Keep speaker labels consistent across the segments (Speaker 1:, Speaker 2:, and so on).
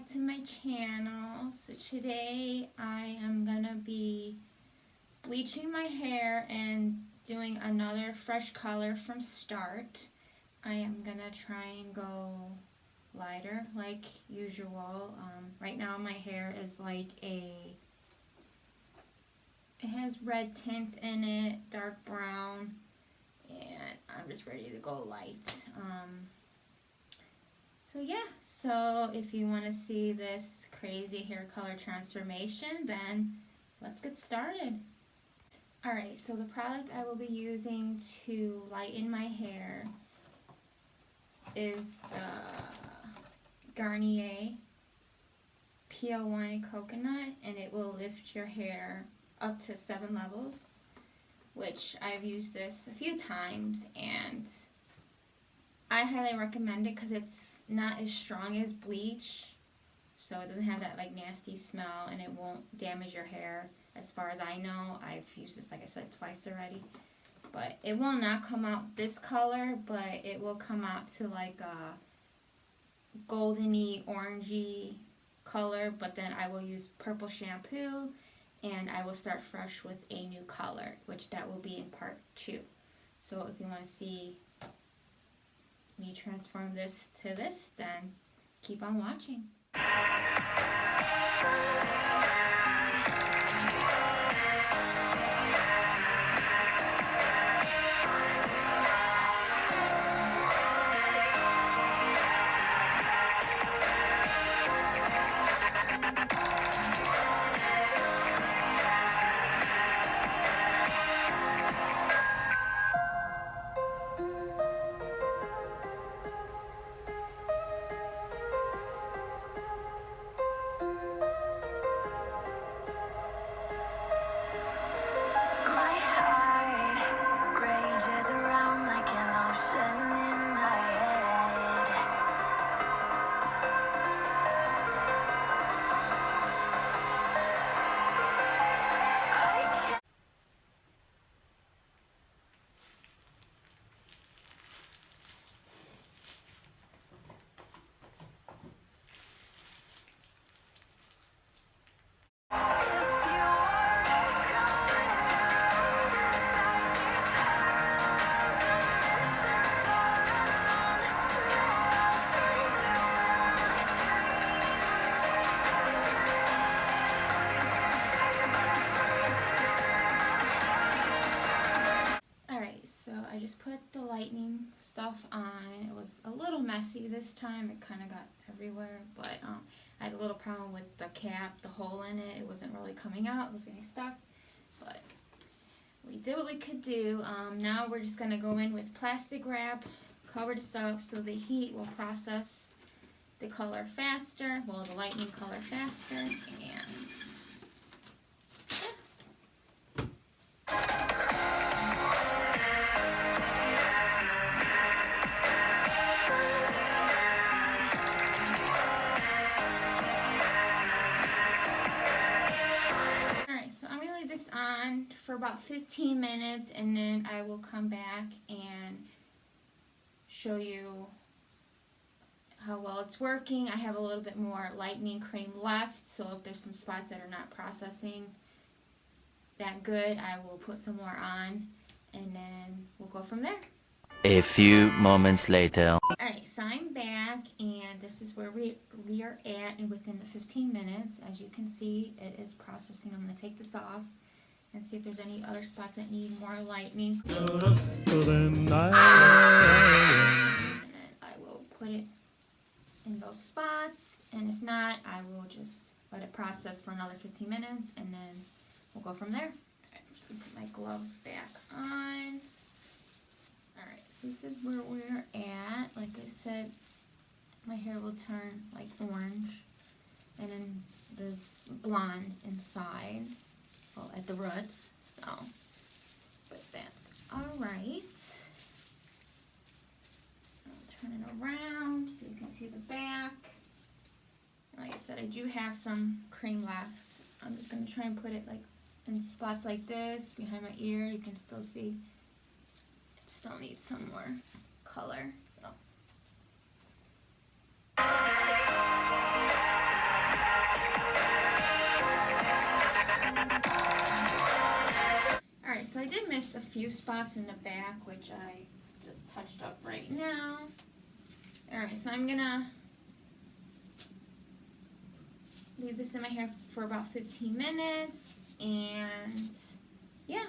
Speaker 1: back to my channel. So today I am gonna be bleaching my hair and doing another fresh color from start. I am gonna try and go lighter like usual. Right now my hair is like it has red tint in it, dark brown, and I'm just ready to go light. So yeah, so if you want to see this crazy hair color transformation, then let's get started. Alright, so the product I will be using to lighten my hair is the Garnier PL1 Coconut, and it will lift your hair up to 7 levels, which I've used this a few times and I highly recommend it because it's not as strong as bleach, so it doesn't have that like nasty smell and it won't damage your hair. As far as I know, I've used this, like I said, twice already, but it will not come out this color, but it will come out to like a goldeny orangey color. But then I will use purple shampoo and I will start fresh with a new color, which that will be in part 2. So if you want to see me transform this to this, then keep on watching. I just put the lightening stuff on. It was a little messy this time. It kind of got everywhere, but I had a little problem with the cap, the hole in it. It wasn't really coming out. It was getting stuck, but we did what we could do. Now we're just going to go in with plastic wrap, cover this up so the heat will process the color faster, well, the lightening color faster, and on for about 15 minutes, and then I will come back and show you how well it's working. I have a little bit more lightening cream left, so if there's some spots that are not processing that good, I will put some more on, and then we'll go from there.
Speaker 2: A few moments later.
Speaker 1: Alright, so I'm back, and this is where we are at, and within the 15 minutes, as you can see, it is processing. I'm going to take this off and see if there's any other spots that need more lightening. And then I will put it in those spots, and if not, I will just let it process for another 15 minutes, and then we'll go from there. Alright, I'm just going to put my gloves back on. Alright, so this is where we're at. Like I said, my hair will turn like orange, and then there's blonde inside. Well, at the roots, so, but that's alright. I'll turn it around so you can see the back. Like I said, I do have some cream left. I'm just going to try and put it like in spots like this, behind my ear. You can still see it still needs some more color, so. I did miss a few spots in the back, which I just touched up right now. Alright, so I'm gonna leave this in my hair for about 15 minutes, and yeah.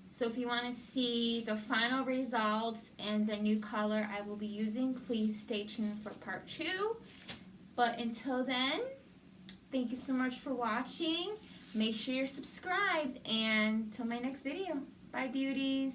Speaker 1: So if you want to see the final results and the new color I will be using, please stay tuned for part 2. But until then, thank you so much for watching. Make sure you're subscribed, and until my next video. Bye, beauties.